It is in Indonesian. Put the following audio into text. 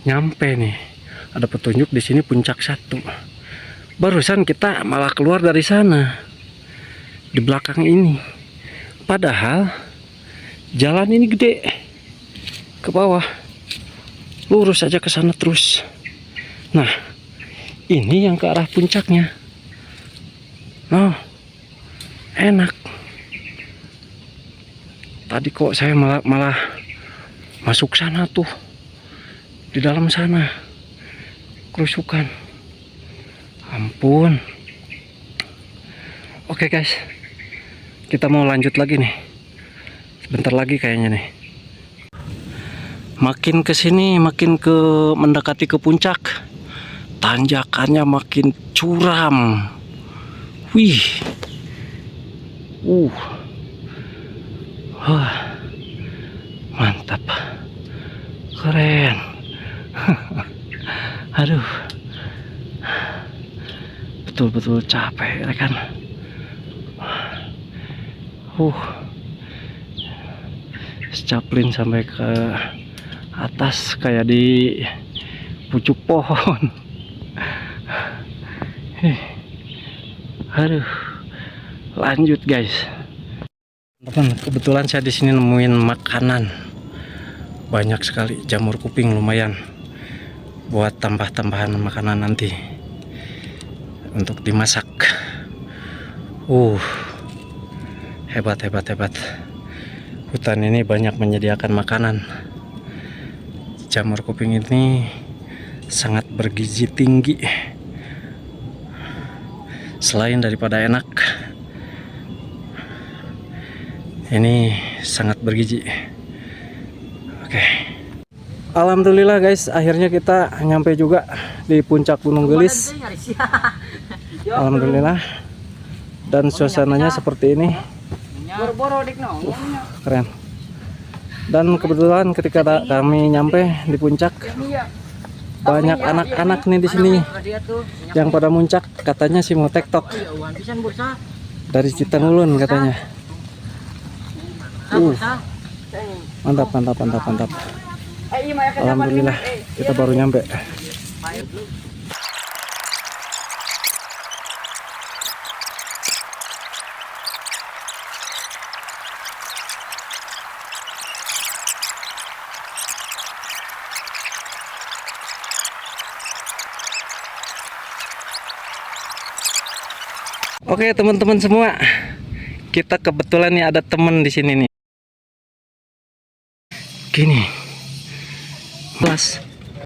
nyampe nih. Ada petunjuk di sini puncak 1. Barusan kita malah keluar dari sana, di belakang ini. Padahal jalan ini gede ke bawah, lurus aja ke sana terus. Nah, ini yang ke arah puncaknya. Oh, enak. Tadi kok saya malah masuk sana tuh, di dalam sana kerusukan. Ampun. Oke guys, kita mau lanjut lagi nih. Sebentar lagi kayaknya nih. Makin ke sini, makin mendekati ke puncak, tanjakannya makin curam. Wih. Mantap. Keren. Aduh. Betul-betul capek ya kan. Secaplin sampai ke atas kayak di pucuk pohon. Aduh. Lanjut guys. Teman, kebetulan saya di sini nemuin makanan. Banyak sekali, jamur kuping lumayan buat tambah-tambahan makanan nanti untuk dimasak. Hebat. Hutan ini banyak menyediakan makanan. Jamur kuping ini sangat bergizi tinggi. Selain daripada enak, ini sangat bergizi. Oke. Alhamdulillah guys, akhirnya kita nyampe juga di puncak Gunung Gelis. Alhamdulillah. Dan suasananya seperti ini. Keren. Dan kebetulan ketika kami nyampe di puncak, banyak anak-anak nih di sini yang pada muncak, katanya sih mau tektok dari Citanulun katanya. Mantap. Alhamdulillah kita baru nyampe. Oke teman-teman semua, kita kebetulan nih ada temen di sini nih. Gini, Mas.